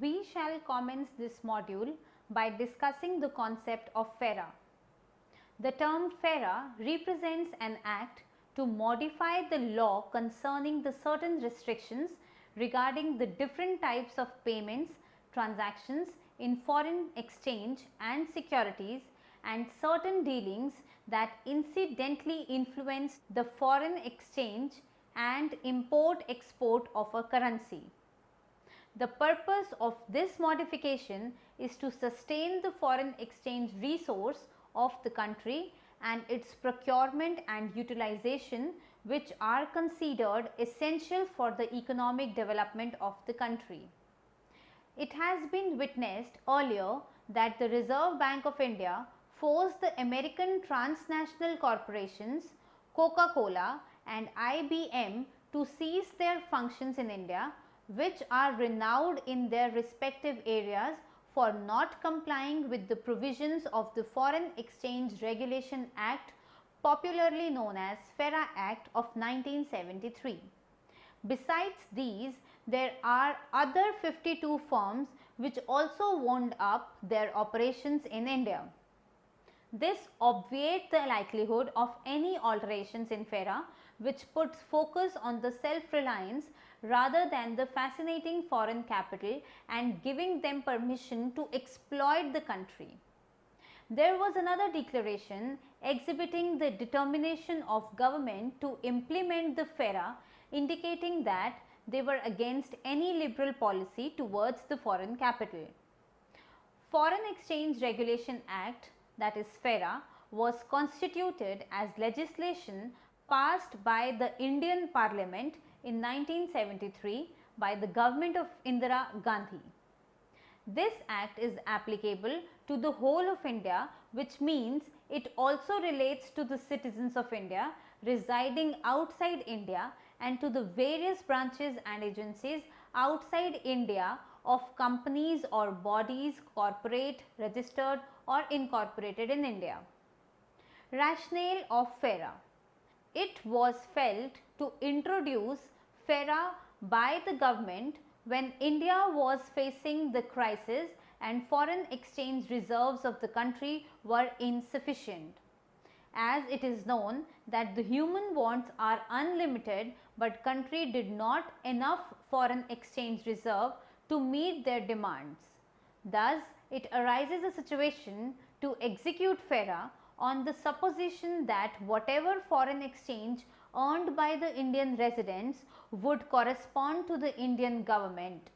We shall commence this module by discussing the concept of FERA. The term FERA represents an act to modify the law concerning the certain restrictions regarding the different types of payments, transactions in foreign exchange and securities, and certain dealings that incidentally influence the foreign exchange and import-export of a currency. The purpose of this modification is to sustain the foreign exchange resource of the country and its procurement and utilization, which are considered essential for the economic development of the country. It has been witnessed earlier that the Reserve Bank of India forced the American transnational corporations Coca-Cola and IBM to cease their functions in India, which are renowned in their respective areas for not complying with the provisions of the Foreign Exchange Regulation Act, popularly known as FERA Act of 1973. Besides these, there are other 52 firms which also wound up their operations in India. This obviates the likelihood of any alterations in FERA, which puts focus on the self-reliance rather than the fascinating foreign capital and giving them permission to exploit the country. There was another declaration exhibiting the determination of government to implement the FERA, indicating that they were against any liberal policy towards the foreign capital. Foreign Exchange Regulation Act, that is FERA, was constituted as legislation passed by the Indian Parliament in 1973 by the government of Indira Gandhi. This act is applicable to the whole of India, which means it also relates to the citizens of India residing outside India and to the various branches and agencies outside India of companies or bodies corporate, registered or incorporated in India. Rationale of FERA. It was felt to introduce FERA by the government when India was facing the crisis and foreign exchange reserves of the country were insufficient. As it is known that the human wants are unlimited, but country did not enough foreign exchange reserve to meet their demands. Thus, it arises a situation to execute FERA on the supposition that whatever foreign exchange earned by the Indian residents would correspond to the Indian government.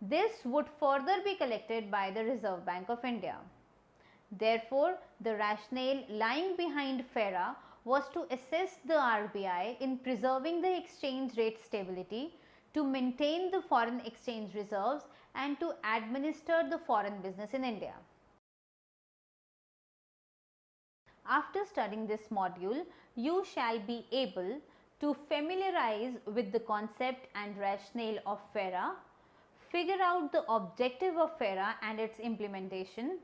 This would further be collected by the Reserve Bank of India. Therefore, the rationale lying behind FERA was to assist the RBI in preserving the exchange rate stability, to maintain the foreign exchange reserves and to administer the foreign business in India. After studying this module, you shall be able to familiarize with the concept and rationale of FERA, figure out the objective of FERA and its implementation,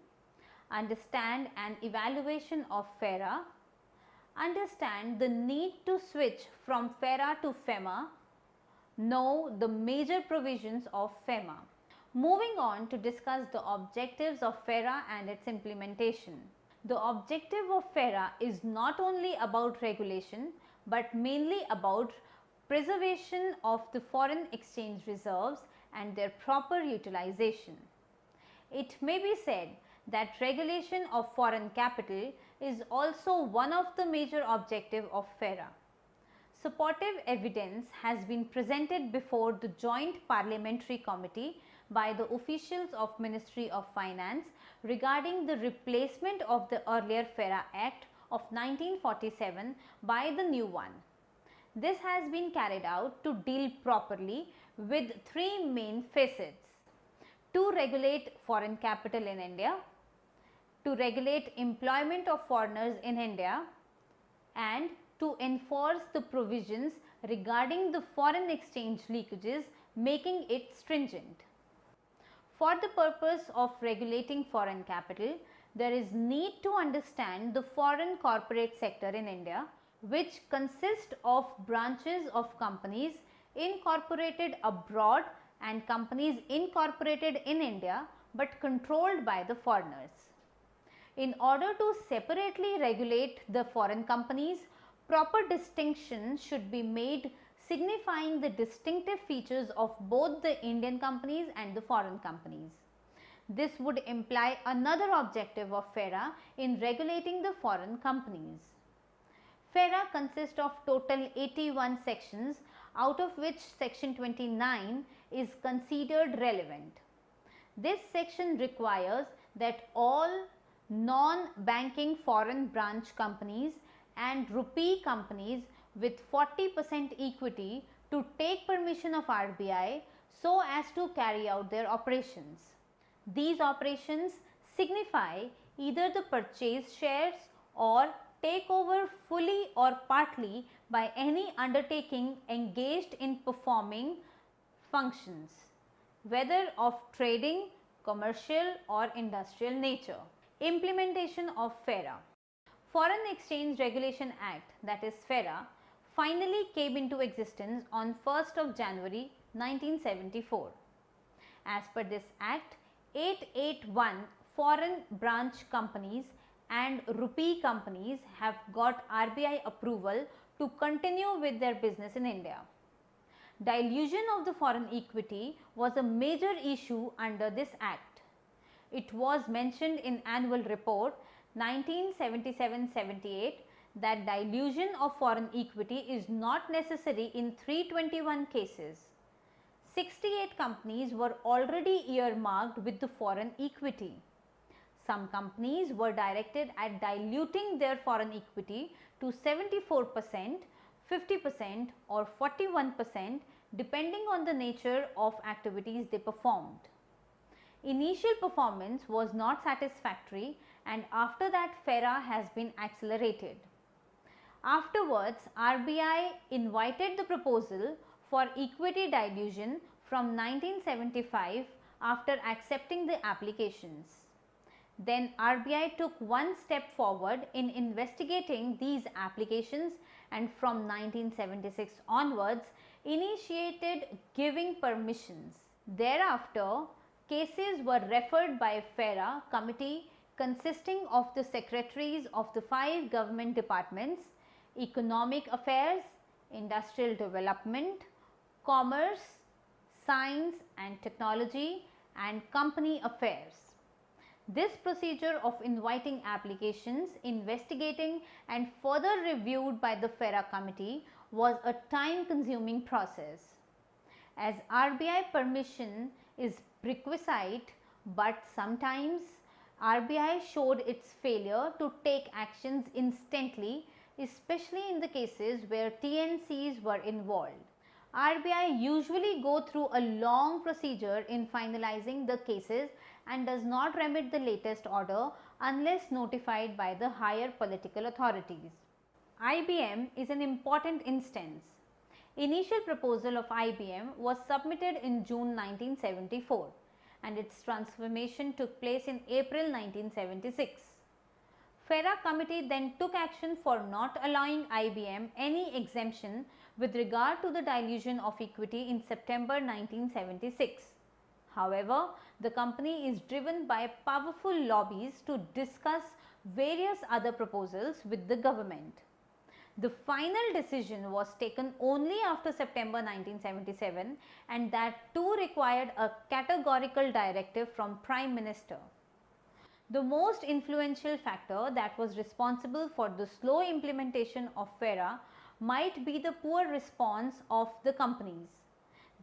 understand an evaluation of FERA, understand the need to switch from FERA to FEMA, know the major provisions of FEMA. Moving on to discuss the objectives of FERA and its implementation. The objective of FERA is not only about regulation, but mainly about preservation of the foreign exchange reserves and their proper utilization. It may be said that regulation of foreign capital is also one of the major objectives of FERA. Supportive evidence has been presented before the Joint Parliamentary Committee by the officials of Ministry of Finance regarding the replacement of the earlier FERA Act of 1947 by the new one. This has been carried out to deal properly with three main facets: to regulate foreign capital in India, to regulate employment of foreigners in India, and to enforce the provisions regarding the foreign exchange leakages, making it stringent. For the purpose of regulating foreign capital, there is need to understand the foreign corporate sector in India, which consists of branches of companies incorporated abroad and companies incorporated in India but controlled by the foreigners. In order to separately regulate the foreign companies, proper distinction should be made signifying the distinctive features of both the Indian companies and the foreign companies. This would imply another objective of FERA in regulating the foreign companies. FERA consists of total 81 sections, out of which section 29 is considered relevant. This section requires that all non-banking foreign branch companies and rupee companies with 40% equity to take permission of RBI so as to carry out their operations. These operations signify either the purchase shares or takeover fully or partly by any undertaking engaged in performing functions, whether of trading, commercial or industrial nature. Implementation of FERA. Foreign Exchange Regulation Act, that is FERA, finally came into existence on 1st of January 1974. As per this act, 881 foreign branch companies and rupee companies have got RBI approval to continue with their business in India. Dilution of the foreign equity was a major issue under this act. It was mentioned in Annual Report 1977-78 that dilution of foreign equity is not necessary in 321 cases. 68 companies were already earmarked with the foreign equity. Some companies were directed at diluting their foreign equity to 74%, 50% or 41% depending on the nature of activities they performed. Initial performance was not satisfactory, and after that FERA has been accelerated. Afterwards, RBI invited the proposal for equity dilution from 1975 after accepting the applications. Then RBI took one step forward in investigating these applications and from 1976 onwards initiated giving permissions. Thereafter, cases were referred by FERA committee consisting of the secretaries of the 5 government departments: Economic Affairs, Industrial Development, Commerce, Science and Technology and Company Affairs. This procedure of inviting applications, investigating and further reviewed by the FERA committee was a time-consuming process. As RBI permission is requisite, but sometimes RBI showed its failure to take actions instantly, especially in the cases where TNCs were involved. RBI usually go through a long procedure in finalizing the cases and does not remit the latest order unless notified by the higher political authorities. IBM is an important instance. Initial proposal of IBM was submitted in June 1974 and its transformation took place in April 1976. FERA committee then took action for not allowing IBM any exemption with regard to the dilution of equity in September 1976. However, the company is driven by powerful lobbies to discuss various other proposals with the government. The final decision was taken only after September 1977, and that too required a categorical directive from Prime Minister. The most influential factor that was responsible for the slow implementation of FERA might be the poor response of the companies.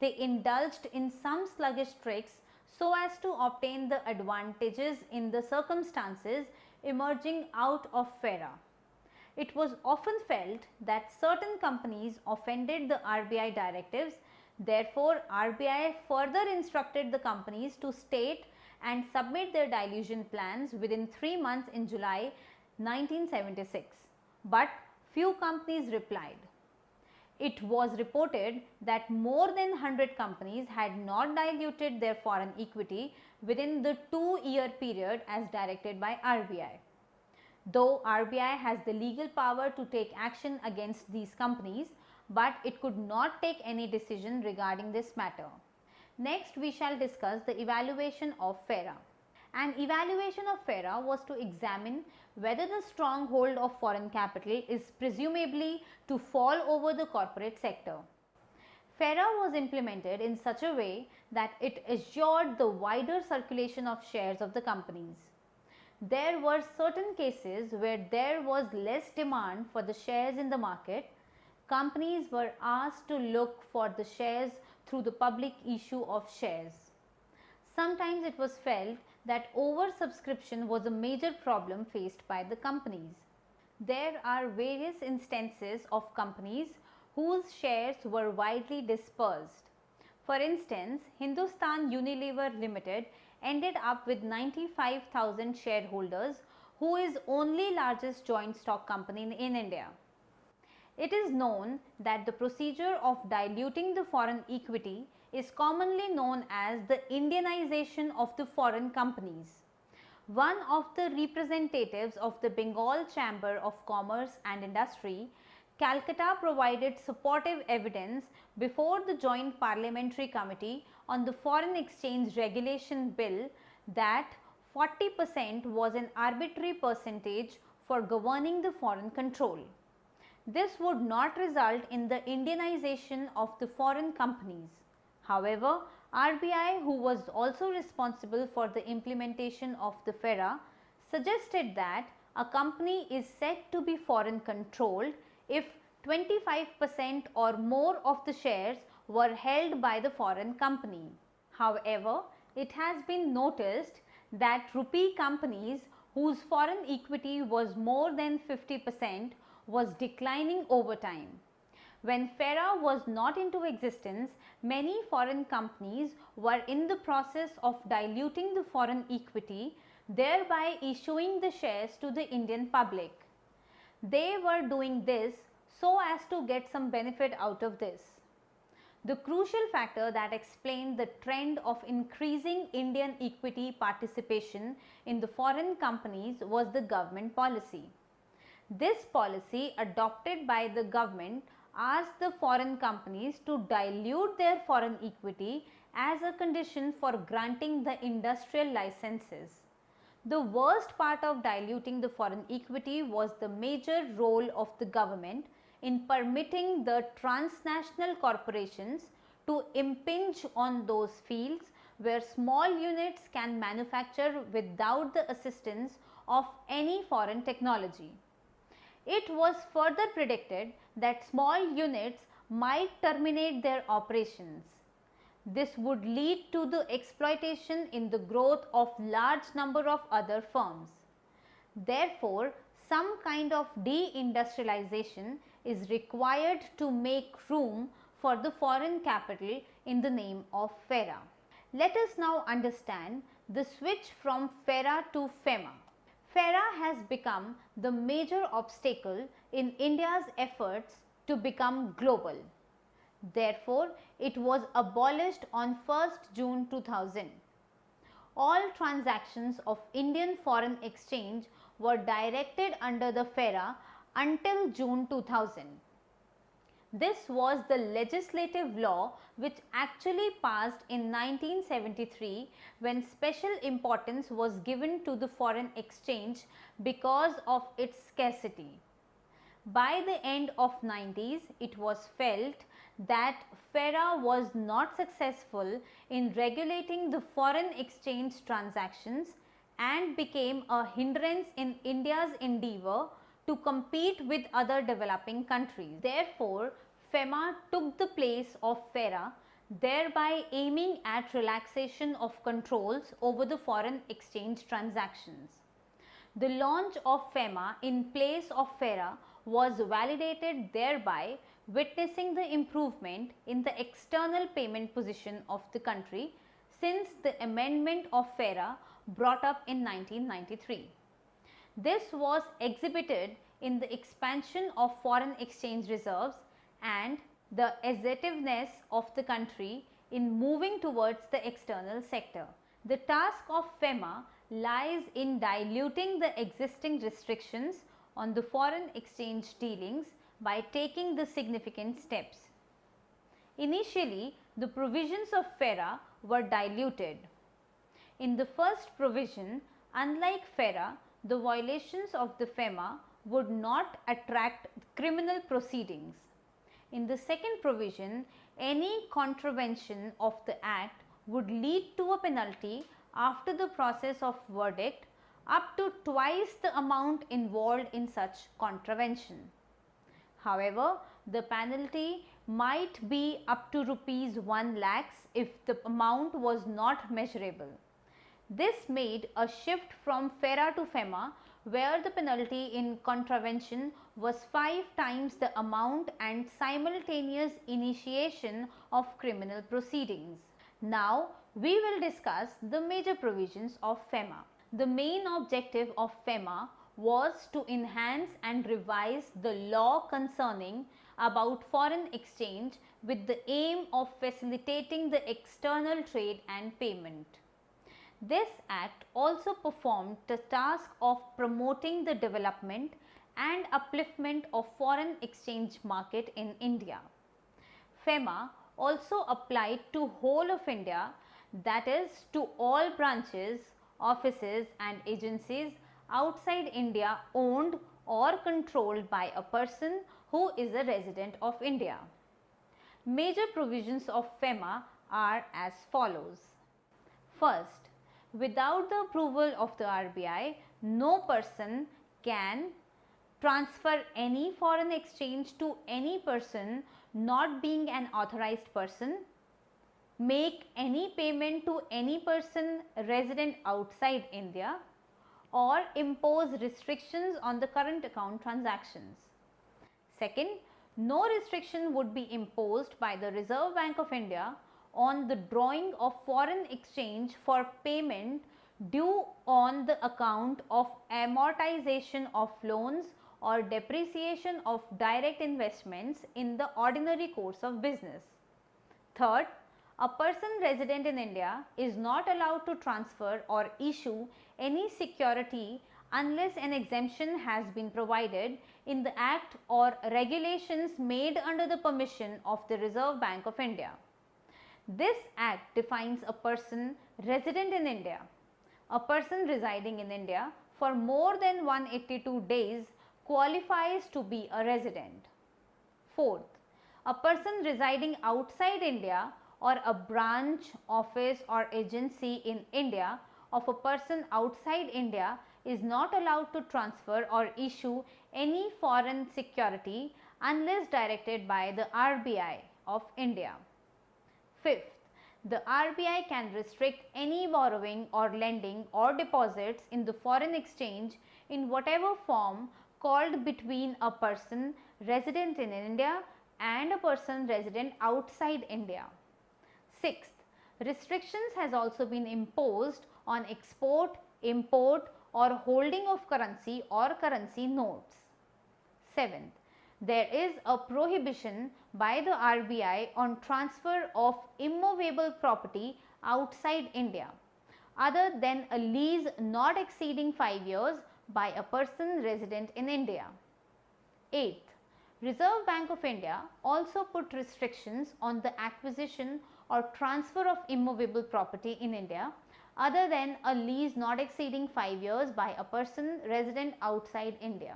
They indulged in some sluggish tricks so as to obtain the advantages in the circumstances emerging out of FERA. It was often felt that certain companies offended the RBI directives. Therefore, RBI further instructed the companies to state and submit their dilution plans within 3 months in July 1976. But few companies replied. It was reported that more than 100 companies had not diluted their foreign equity within the 2-year period as directed by RBI. Though RBI has the legal power to take action against these companies, but it could not take any decision regarding this matter. Next, we shall discuss the evaluation of FERA. An evaluation of FERA was to examine whether the stronghold of foreign capital is presumably to fall over the corporate sector. FERA was implemented in such a way that it assured the wider circulation of shares of the companies. There were certain cases where there was less demand for the shares in the market. Companies were asked to look for the shares through the public issue of shares. Sometimes it was felt that oversubscription was a major problem faced by the companies. There are various instances of companies whose shares were widely dispersed. For instance, Hindustan Unilever Limited ended up with 95,000 shareholders, who is only largest joint stock company in India. It is known that the procedure of diluting the foreign equity is commonly known as the Indianization of the foreign companies. One of the representatives of the Bengal Chamber of Commerce and Industry, Calcutta, provided supportive evidence before the Joint Parliamentary Committee on the Foreign Exchange Regulation Bill that 40% was an arbitrary percentage for governing the foreign control. This would not result in the Indianization of the foreign companies. However, RBI, who was also responsible for the implementation of the FERA, suggested that a company is said to be foreign controlled if 25% or more of the shares were held by the foreign company. However, it has been noticed that rupee companies whose foreign equity was more than 50% was declining over time. When FERA was not into existence, many foreign companies were in the process of diluting the foreign equity, thereby issuing the shares to the Indian public. They were doing this so as to get some benefit out of this. The crucial factor that explained the trend of increasing Indian equity participation in the foreign companies was the government policy. This policy, adopted by the government, asked the foreign companies to dilute their foreign equity as a condition for granting the industrial licenses. The worst part of diluting the foreign equity was the major role of the government in permitting the transnational corporations to impinge on those fields where small units can manufacture without the assistance of any foreign technology. It was further predicted that small units might terminate their operations. This would lead to the exploitation in the growth of large number of other firms. Therefore, some kind of deindustrialization is required to make room for the foreign capital in the name of FERA. Let us now understand the switch from FERA to FEMA. FERA has become the major obstacle in India's efforts to become global. Therefore, it was abolished on 1st June 2000. All transactions of Indian foreign exchange were directed under the FERA until June 2000. This was the legislative law which actually passed in 1973, when special importance was given to the foreign exchange because of its scarcity. By the end of 90s, it was felt that FERA was not successful in regulating the foreign exchange transactions and became a hindrance in India's endeavour to compete with other developing countries. Therefore, FEMA took the place of FERA, thereby aiming at relaxation of controls over the foreign exchange transactions. The launch of FEMA in place of FERA was validated, thereby witnessing the improvement in the external payment position of the country since the amendment of FERA brought up in 1993. This was exhibited in the expansion of foreign exchange reserves and the assertiveness of the country in moving towards the external sector. The task of FEMA lies in diluting the existing restrictions on the foreign exchange dealings by taking the significant steps. Initially, the provisions of FERA were diluted. In the first provision, unlike FERA, the violations of the FEMA would not attract criminal proceedings. In the second provision, any contravention of the Act would lead to a penalty after the process of verdict up to twice the amount involved in such contravention. However, the penalty might be up to rupees 1 lakhs if the amount was not measurable. This made a shift from FERA to FEMA, where the penalty in contravention was 5 times the amount and simultaneous initiation of criminal proceedings. Now, we will discuss the major provisions of FEMA. The main objective of FEMA was to enhance and revise the law concerning about foreign exchange with the aim of facilitating the external trade and payment. This Act also performed the task of promoting the development and upliftment of foreign exchange market in India. FEMA also applied to whole of India, that is to all branches, offices and agencies outside India owned or controlled by a person who is a resident of India. Major provisions of FEMA are as follows. First, without the approval of the RBI, no person can transfer any foreign exchange to any person not being an authorized person, make any payment to any person resident outside India, or impose restrictions on the current account transactions. Second, no restriction would be imposed by the Reserve Bank of India on the drawing of foreign exchange for payment due on the account of amortization of loans or depreciation of direct investments in the ordinary course of business. Third, a person resident in India is not allowed to transfer or issue any security unless an exemption has been provided in the Act or regulations made under the permission of the Reserve Bank of India. This Act defines a person resident in India. A person residing in India for more than 182 days qualifies to be a resident. Fourth, a person residing outside India or a branch, office or agency in India of a person outside India is not allowed to transfer or issue any foreign security unless directed by the RBI of India. Fifth, the RBI can restrict any borrowing or lending or deposits in the foreign exchange in whatever form called between a person resident in India and a person resident outside India. Sixth, restrictions has also been imposed on export, import or holding of currency or currency notes. Seventh, there is a prohibition by the RBI on transfer of immovable property outside India other than a lease not exceeding 5 years by a person resident in India. Eighth, Reserve Bank of India also put restrictions on the acquisition or transfer of immovable property in India other than a lease not exceeding 5 years by a person resident outside India.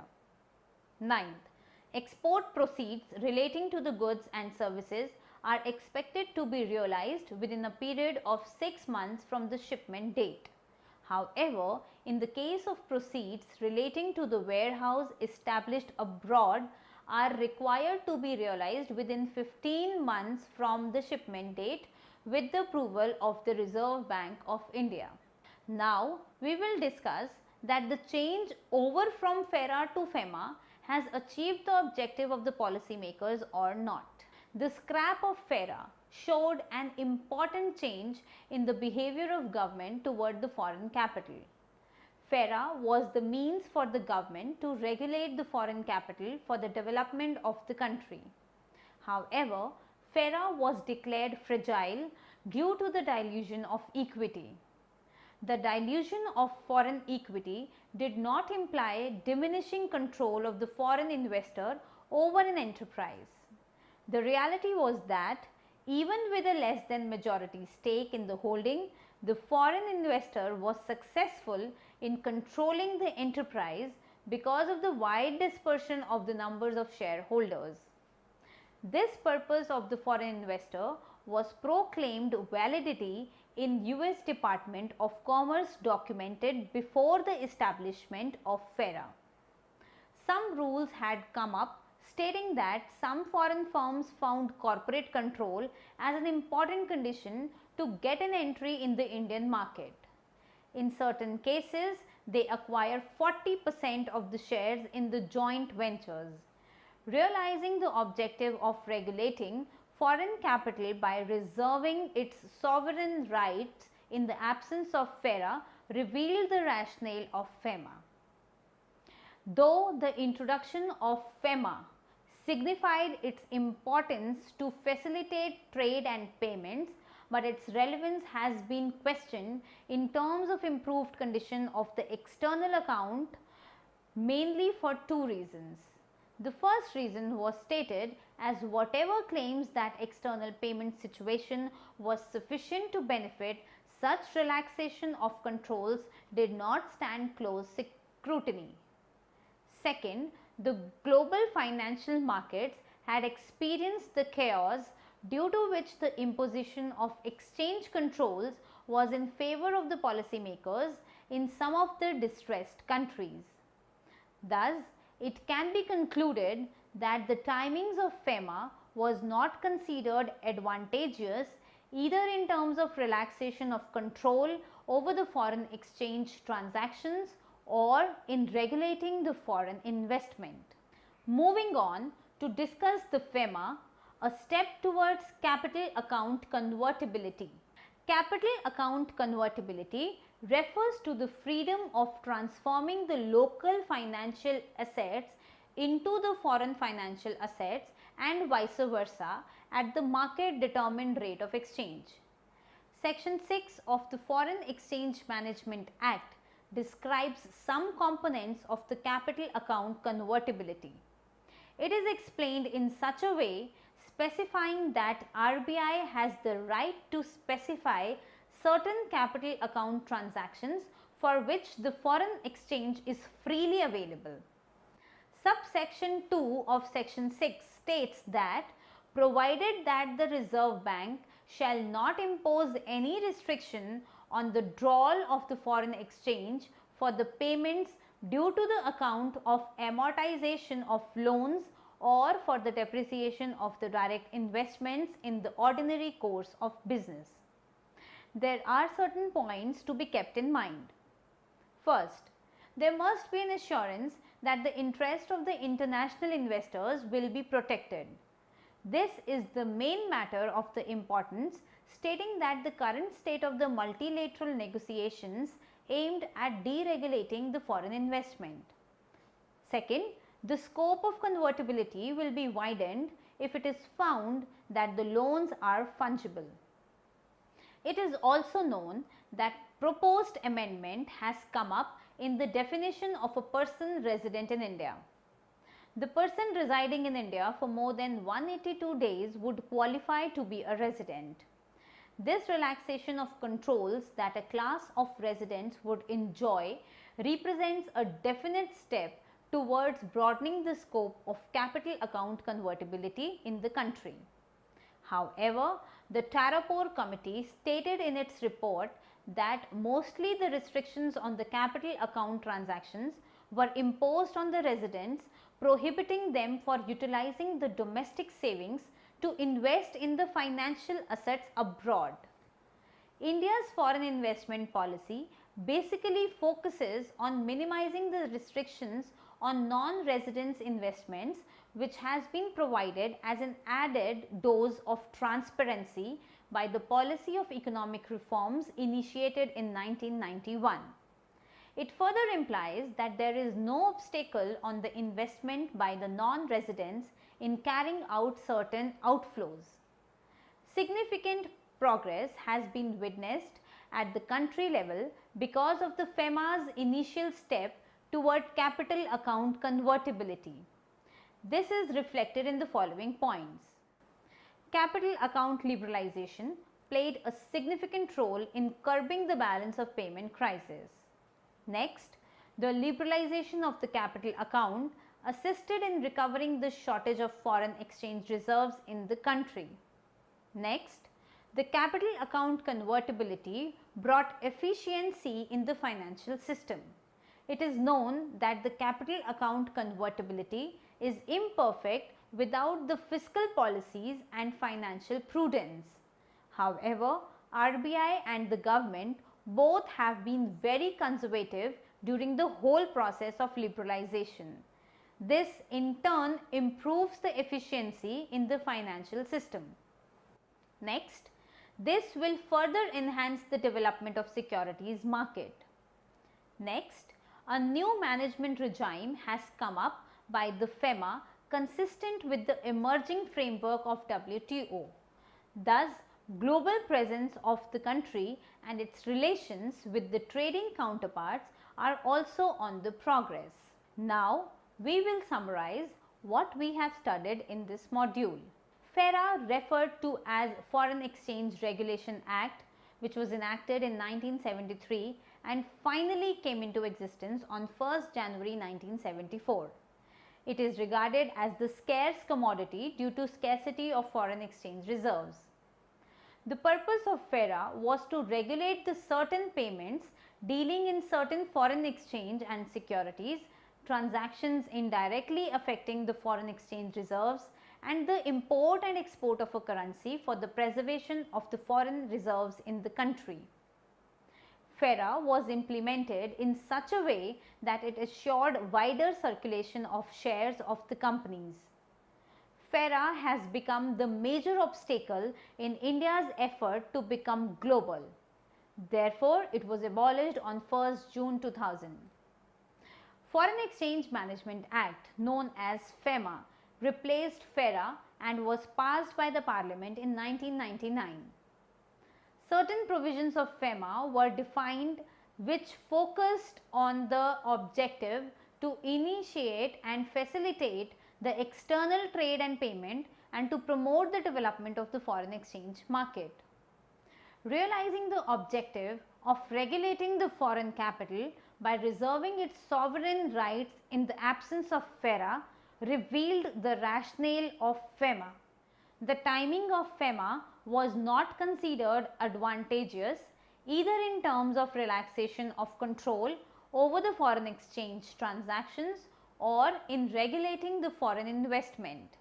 Ninth, export proceeds relating to the goods and services are expected to be realized within a period of 6 months from the shipment date. However, in the case of proceeds relating to the warehouse established abroad are required to be realized within 15 months from the shipment date with the approval of the Reserve Bank of India. Now, we will discuss that the change over from FERA to FEMA has achieved the objective of the policymakers or not. The scrap of FERA showed an important change in the behavior of government toward the foreign capital. FERA was the means for the government to regulate the foreign capital for the development of the country. However, FERA was declared fragile due to the dilution of equity. The dilution of foreign equity did not imply diminishing control of the foreign investor over an enterprise. The reality was that Even with a less than majority stake in the holding, the foreign investor was successful in controlling the enterprise because of the wide dispersion of the numbers of shareholders. This purpose of the foreign investor was proclaimed validity in US Department of Commerce documented before the establishment of FERA. Some rules had come up stating that some foreign firms found corporate control as an important condition to get an entry in the Indian market. In certain cases, they acquire 40% of the shares in the joint ventures. Realizing the objective of regulating foreign capital by reserving its sovereign rights in the absence of FERA revealed the rationale of FEMA. Though the introduction of FEMA signified its importance to facilitate trade and payments, but its relevance has been questioned in terms of improved condition of the external account, mainly for two reasons. The first reason was stated as whatever claims that external payment situation was sufficient to benefit, such relaxation of controls did not stand close scrutiny. Second, the global financial markets had experienced the chaos due to which the imposition of exchange controls was in favor of the policymakers in some of the distressed countries. Thus, it can be concluded that the timings of FEMA was not considered advantageous either in terms of relaxation of control over the foreign exchange transactions or in regulating the foreign investment. Moving on to discuss the FEMA, a step towards capital account convertibility. Capital account convertibility refers to the freedom of transforming the local financial assets into the foreign financial assets and vice versa at the market determined rate of exchange. Section 6 of the Foreign Exchange Management Act describes some components of the capital account convertibility. It is explained in such a way specifying that RBI has the right to specify certain capital account transactions for which the foreign exchange is freely available. Subsection 2 of section 6 states that provided that the Reserve Bank shall not impose any restriction on the drawal of the foreign exchange for the payments due to the account of amortization of loans or for the depreciation of the direct investments in the ordinary course of business. There are certain points to be kept in mind. First, there must be an assurance that the interest of the international investors will be protected. This is the main matter of the importance, stating that the current state of the multilateral negotiations aimed at deregulating the foreign investment. Second, the scope of convertibility will be widened if it is found that the loans are fungible. It is also known that proposed amendment has come up in the definition of a person resident in India. The person residing in India for more than 182 days would qualify to be a resident. This relaxation of controls that a class of residents would enjoy represents a definite step towards broadening the scope of capital account convertibility in the country. However, the Tarapore Committee stated in its report that mostly the restrictions on the capital account transactions were imposed on the residents, prohibiting them for utilizing the domestic savings to invest in the financial assets abroad. India's foreign investment policy basically focuses on minimizing the restrictions on non-residents investments, which has been provided as an added dose of transparency by the policy of economic reforms initiated in 1991. It further implies that there is no obstacle on the investment by the non-residents in carrying out certain outflows. Significant progress has been witnessed at the country level because of the FEMA's initial step toward capital account convertibility. This is reflected in the following points. capital account liberalization played a significant role in curbing the balance of payment crisis. Next, the liberalization of the capital account assisted in recovering the shortage of foreign exchange reserves in the country. Next, the capital account convertibility brought efficiency in the financial system. It is known that the capital account convertibility is imperfect without the fiscal policies and financial prudence. However, RBI and the government both have been very conservative during the whole process of liberalization. This in turn improves the efficiency in the financial system. Next, this will further enhance the development of securities market. Next, a new management regime has come up by the FEMA consistent with the emerging framework of WTO. Thus, global presence of the country and its relations with the trading counterparts are also on the progress. Now, we will summarize what we have studied in this module. FERA, referred to as Foreign Exchange Regulation Act, which was enacted in 1973 and finally came into existence on 1st January 1974. It is regarded as the scarce commodity due to scarcity of foreign exchange reserves. The purpose of FERA was to regulate the certain payments dealing in certain foreign exchange and securities, transactions indirectly affecting the foreign exchange reserves, and the import and export of a currency for the preservation of the foreign reserves in the country. FERA was implemented in such a way that it assured wider circulation of shares of the companies. FERA has become the major obstacle in India's effort to become global. Therefore, it was abolished on 1st June 2000. Foreign Exchange Management Act, known as FEMA, replaced FERA and was passed by the Parliament in 1999. Certain provisions of FEMA were defined which focused on the objective to initiate and facilitate the external trade and payment and to promote the development of the foreign exchange market. Realizing the objective of regulating the foreign capital by reserving its sovereign rights in the absence of FERA revealed the rationale of FEMA. The timing of FEMA was not considered advantageous either in terms of relaxation of control over the foreign exchange transactions or in regulating the foreign investment.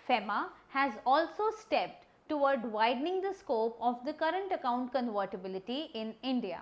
FEMA has also stepped toward widening the scope of the current account convertibility in India.